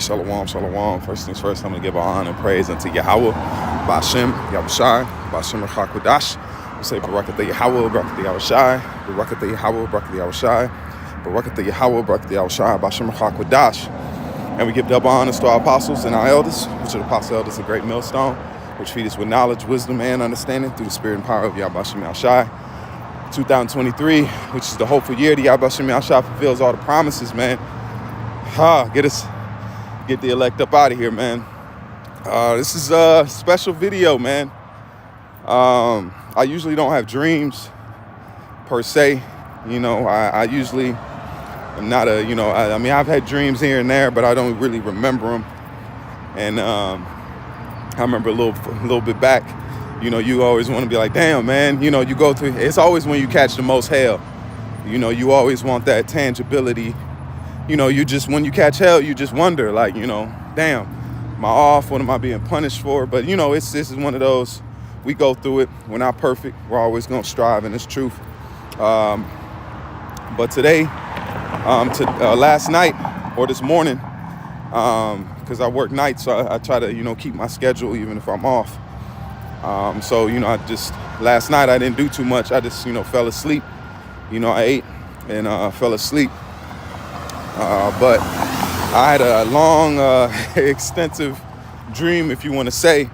Shalom, shalom. First things first, I'm going to give honor and praise unto Yahweh, Ba'ashem, Yahushai, Ba'ashem Rachakwadash. We say Barakatha Yahweh, Barakatha Yahushai, Barakatha Yahweh, Barakatha Yahushai, Barakatha Yahweh, Barakatha Yahushai, Ba'ashem Rachakwadash. And we give double honors to our apostles and our elders, which are the apostle elders, a great millstone, which feed us with knowledge, wisdom, and understanding through the spirit and power of Yahbashim Yahushai. 2023, which is the hopeful year, the Yahbashim Yahushai fulfills all the promises, man. Get the elect up out of here, man. This is a special video, man. I usually don't have dreams per se. You know, I usually am not a, you know, I mean, I've had dreams here and there, but I don't really remember them. And I remember a little bit back, you know, you always want to be like, damn, man, you know, you go through, it's always when you catch the most hell. You know, you always want that tangibility. You know, when you catch hell, you just wonder, like, you know, damn, am I off? What am I being punished for? But, you know, this is one of those, we go through it. We're not perfect. We're always going to strive, and it's truth. But today, last night or this morning, because I work nights, so I try to, you know, keep my schedule even if I'm off. So, you know, last night I didn't do too much. I just, you know, fell asleep. You know, I ate and fell asleep. But I had a long, extensive dream, if you want to say.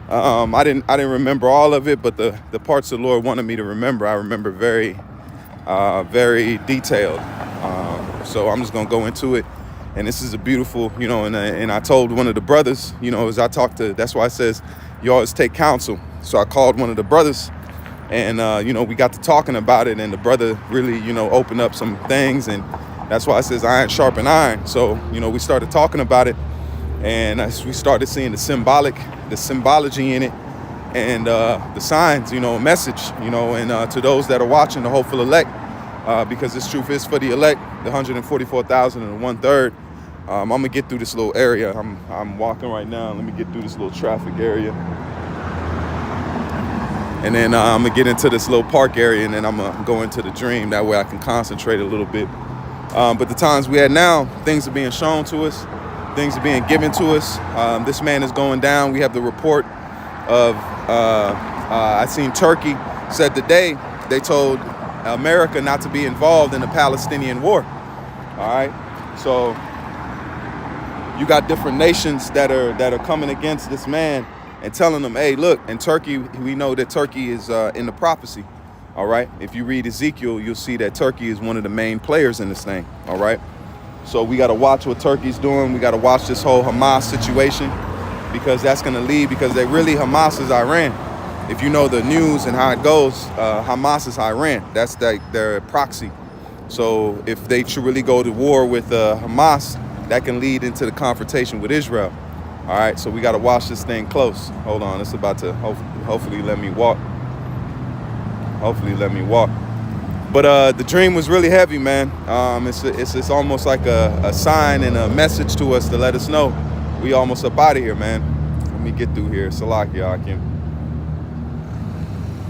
I didn't remember all of it, but the parts the Lord wanted me to remember, I remember very, very detailed. So I'm just gonna go into it. And this is a beautiful, you know, and I told one of the brothers, you know, as I talked to, that's why it says you always take counsel. So I called one of the brothers, and you know, we got to talking about it, and the brother really, you know, opened up some things, and that's why it says iron sharpen iron. So, you know, we started talking about it, and as we started seeing the symbology in it, and the signs, you know, message, you know, and to those that are watching, the hopeful elect, because this truth is for the elect, the 144,000 and 1/3. I'm gonna get through this little area. I'm walking right now. Let me get through this little traffic area, and then I'm gonna get into this little park area, and then I'm gonna go into the dream. That way I can concentrate a little bit. But the times we had now, things are being shown to us, things are being given to us. This man is going down. We have the report of, I seen Turkey said today, they told America not to be involved in the Palestinian war. All right. So you got different nations that are coming against this man and telling them, hey, look, in Turkey, we know that Turkey is in the prophecy. All right. If you read Ezekiel, you'll see that Turkey is one of the main players in this thing. All right. So we got to watch what Turkey's doing. We got to watch this whole Hamas situation, because that's going to lead, because Hamas is Iran. If you know the news and how it goes, Hamas is Iran. That's their proxy. So if they should really go to war with Hamas, that can lead into the confrontation with Israel. All right. So we got to watch this thing close. Hold on. It's about to hopefully let me walk. Hopefully let me walk. But the dream was really heavy, man. It's almost like a sign and a message to us to let us know we almost up out of here, man. Let me get through here. Salakia, Akim.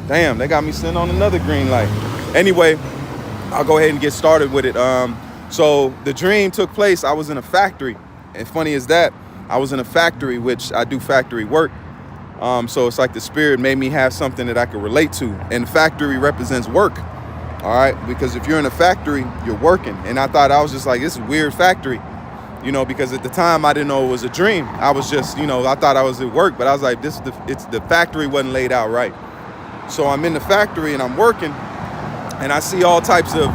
Damn, they got me sitting on another green light. Anyway, I'll go ahead and get started with it. So the dream took place. I was in a factory. And funny as that, I was in a factory, which I do factory work. So it's like the spirit made me have something that I could relate to. And factory represents work. All right. Because if you're in a factory, you're working. And I thought, I was just like, this is a weird factory, you know, because at the time I didn't know it was a dream. I was just, you know, I thought I was at work, but I was like, it's the factory wasn't laid out right. So I'm in the factory and I'm working, and I see all types of,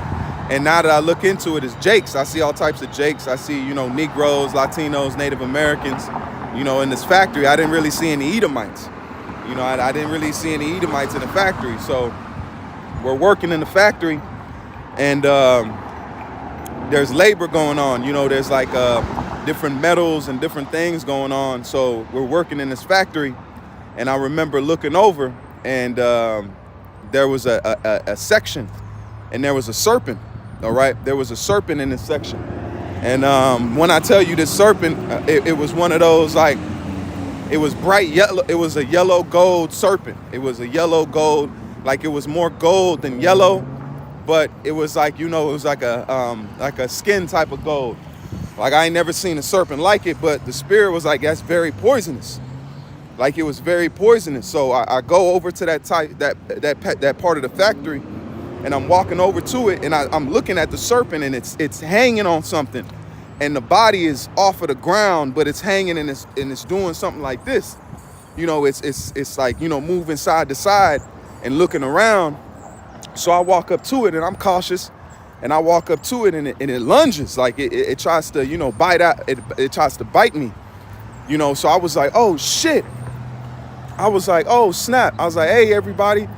and now that I look into it, it's Jakes. I see all types of Jakes. I see, you know, Negroes, Latinos, Native Americans. You know, in this factory, I didn't really see any Edomites. You know, I didn't really see any Edomites in the factory. So we're working in the factory, and there's labor going on. You know, there's like different metals and different things going on. So we're working in this factory, and I remember looking over, and there was a section, and there was a serpent. All right, there was a serpent in this section. And when I tell you this serpent, it was one of those, like, it was bright yellow. It was a yellow gold serpent. It was a yellow gold, like it was more gold than yellow, but it was like, you know, it was like a skin type of gold. Like, I ain't never seen a serpent like it, but the spirit was like, that's very poisonous. Like, it was very poisonous. So I go over to that part of the factory, and I'm walking over to it, and I'm looking at the serpent, and it's hanging on something, and the body is off of the ground, but it's hanging, and it's doing something like this. You know, it's like, you know, moving side to side and looking around. So I walk up to it, and I'm cautious, and I walk up to it, and it lunges, like it tries to, you know, bite out. It tries to bite me, you know. So I was like, oh shit. I was like, oh snap. I was like, hey everybody,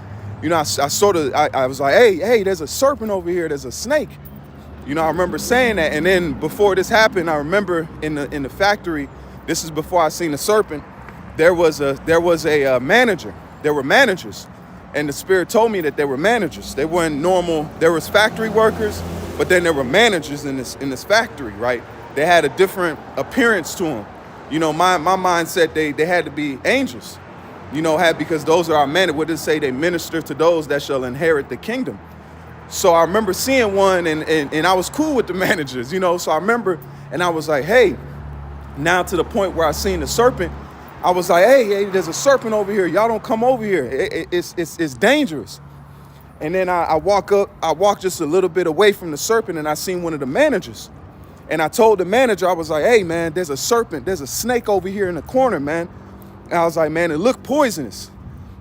you know, I was like, hey, there's a serpent over here. There's a snake. You know, I remember saying that. And then before this happened, I remember in the factory, this is before I seen the serpent, there was a manager. There were managers. And the spirit told me that they were managers. They weren't normal. There was factory workers, but then there were managers in this factory, right? They had a different appearance to them. You know, my mind said they had to be angels. You know, because those are our men. What does it say? They minister to those that shall inherit the kingdom. So I remember seeing one, and I was cool with the managers, you know. So I remember, and I was like, hey, now to the point where I seen the serpent, I was like, hey, there's a serpent over here. Y'all don't come over here. It's dangerous. And then I walk just a little bit away from the serpent, and I seen one of the managers. And I told the manager, I was like, hey, man, there's a serpent. There's a snake over here in the corner, man. And I was like, man, it looked poisonous.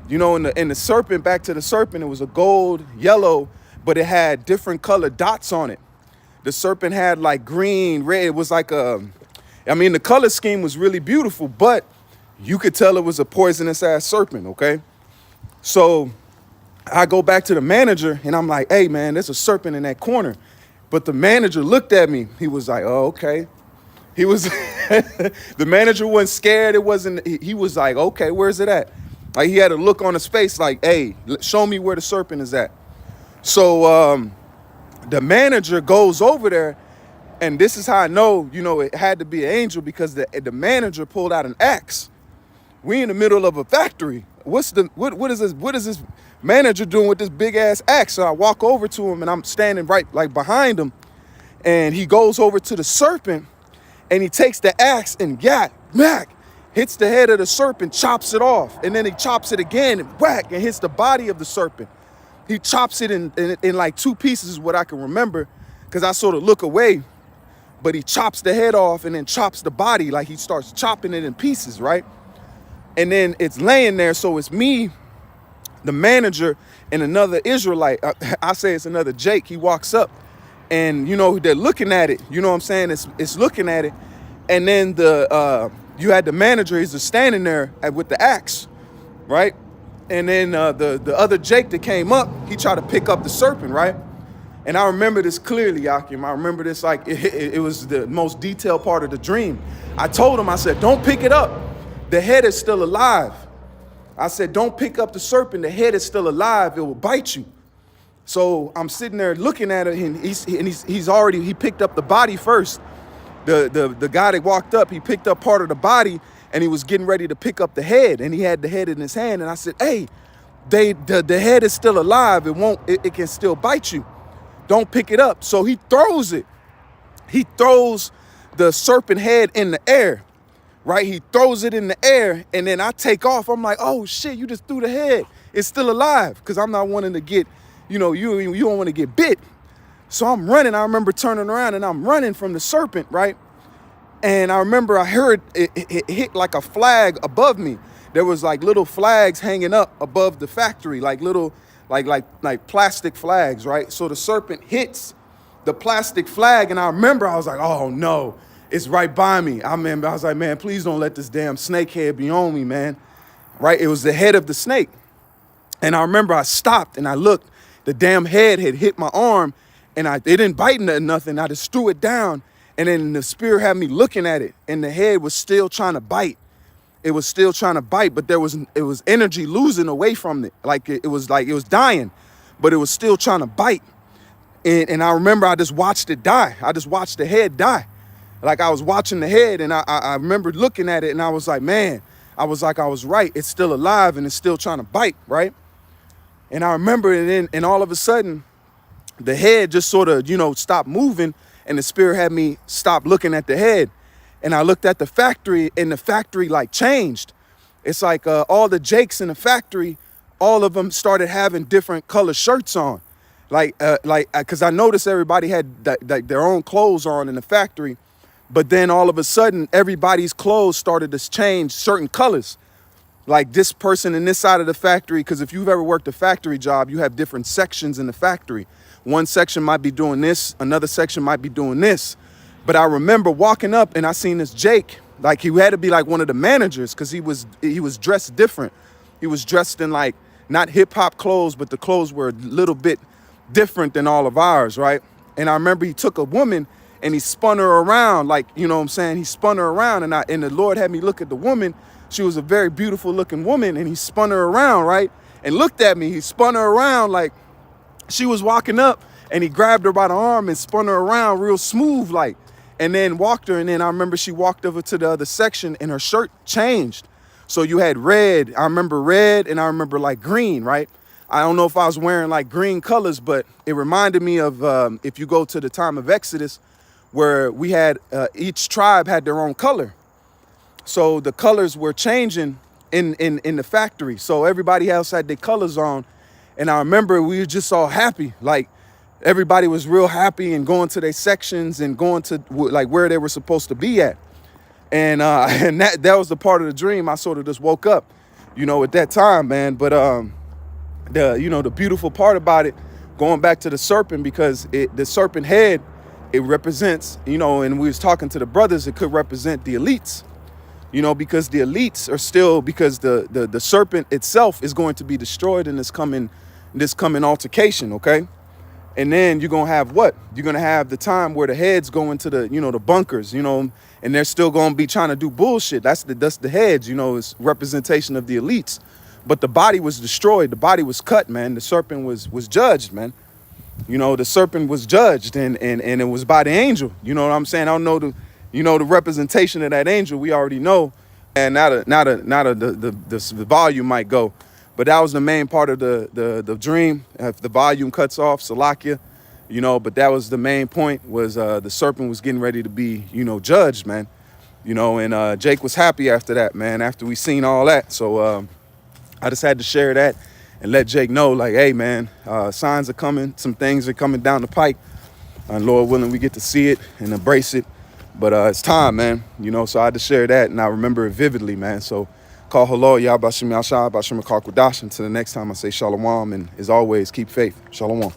You know, in the serpent, back to the serpent, it was a gold, yellow, but it had different colored dots on it. The serpent had like green, red. It was like the color scheme was really beautiful, but you could tell it was a poisonous ass serpent, okay? So I go back to the manager, and I'm like, hey, man, there's a serpent in that corner. But the manager looked at me. He was like, oh, okay. He was, the manager wasn't scared. He was like, okay, where's it at? Like, he had a look on his face like, hey, show me where the serpent is at. So the manager goes over there, and this is how I know, you know, it had to be an angel, because the manager pulled out an axe. We in the middle of a factory. What is this manager doing with this big ass axe? So I walk over to him, and I'm standing right like behind him, and he goes over to the serpent, and he takes the axe and whack, hits the head of the serpent, chops it off, and then he chops it again and whack, and hits the body of the serpent. He chops it in like two pieces is what I can remember, because I sort of look away, but he chops the head off and then chops the body, like he starts chopping it in pieces, right? And then it's laying there, so it's me, the manager, and another Israelite. I say it's another Jake. He walks up, and, you know, they're looking at it. You know what I'm saying? It's looking at it. And then you had the manager, he's just standing there with the axe, right? And then the other Jake that came up, he tried to pick up the serpent, right? And I remember this clearly, Yakim. I remember this like it was the most detailed part of the dream. I told him, I said, don't pick it up. The head is still alive. I said, don't pick up the serpent. The head is still alive. It will bite you. So I'm sitting there looking at it, and he picked up the body first. The guy that walked up, he picked up part of the body, and he was getting ready to pick up the head, and he had the head in his hand. And I said, hey, the head is still alive. It can still bite you. Don't pick it up. So he throws it. He throws the serpent head in the air, right? He throws it in the air, and then I take off. I'm like, oh shit, you just threw the head. It's still alive, because I'm not wanting to get, you know, you don't want to get bit. So I'm running. I remember turning around, and I'm running from the serpent, right? And I remember I heard it hit like a flag above me. There was like little flags hanging up above the factory, like little, like plastic flags, right? So the serpent hits the plastic flag, and I remember I was like, oh no, it's right by me. I was like, man, please don't let this damn snake head be on me, man. Right? It was the head of the snake. And I remember I stopped and I looked. The damn head had hit my arm, and it didn't bite nothing. I just threw it down, and then the spirit had me looking at it, and the head was still trying to bite. It was still trying to bite, but it was energy losing away from it. Like it was dying, but it was still trying to bite. And I remember I just watched it die. I just watched the head die. Like I was watching the head, and I remember looking at it, and I was like, man, I was right. It's still alive, and it's still trying to bite, right? And I remember it, and all of a sudden, the head just sort of, you know, stopped moving, and the spirit had me stop looking at the head. And I looked at the factory, and the factory like changed. It's like all the Jakes in the factory, all of them started having different color shirts on. Because I noticed everybody had their own clothes on in the factory. But then all of a sudden, everybody's clothes started to change certain colors. Like this person in this side of the factory, because if you've ever worked a factory job, you have different sections in the factory. One section might be doing this, another section might be doing this. But I remember walking up and I seen this Jake, like he had to be like one of the managers because he was dressed different. He was dressed in like not hip hop clothes, but the clothes were a little bit different than all of ours, right? And I remember he took a woman and he spun her around, like, you know what I'm saying? He spun her around, and the Lord had me look at the woman. She was a very beautiful looking woman, and he spun her around, right? And looked at me. He spun her around like she was walking up, and he grabbed her by the arm and spun her around real smooth, like, and then walked her. And then I remember she walked over to the other section and her shirt changed. So you had red, I remember red, and I remember like green, right? I don't know if I was wearing like green colors, but it reminded me of if you go to the time of Exodus, where we had each tribe had their own color. So the colors were changing in the factory. So everybody else had their colors on. And I remember we were just all happy. Like everybody was real happy and going to their sections and going to like where they were supposed to be at. And that was the part of the dream I sort of just woke up, you know, at that time, man. But the beautiful part about it, going back to the serpent, because the serpent head, it represents, you know, and we was talking to the brothers, it could represent the elites, you know, because the elites are still, because the serpent itself is going to be destroyed in this coming altercation, okay? And then you're going to have what? You're going to have the time where the heads go into the, you know, the bunkers, you know, and they're still going to be trying to do bullshit. That's the heads, you know, it's representation of the elites. But the body was destroyed. The body was cut, man. The serpent was judged, man. You know, the serpent was judged, and it was by the angel. You know what I'm saying? I don't know the representation of that angel. We already know, and now the volume might go, but that was the main part of the dream. If the volume cuts off, Salakia, you know, but that was the main point, was the serpent was getting ready to be, you know, judged, man. You know, and Jake was happy after that, man. After we seen all that, so I just had to share that and let Jake know, like, hey, man, signs are coming. Some things are coming down the pike. And Lord willing, we get to see it and embrace it. But it's time, man. You know, so I had to share that, and I remember it vividly, man. So call hello, Yahbashim Yashai, Bashim Kakwadashin. Until the next time I say shalom, and as always, keep faith. Shalom.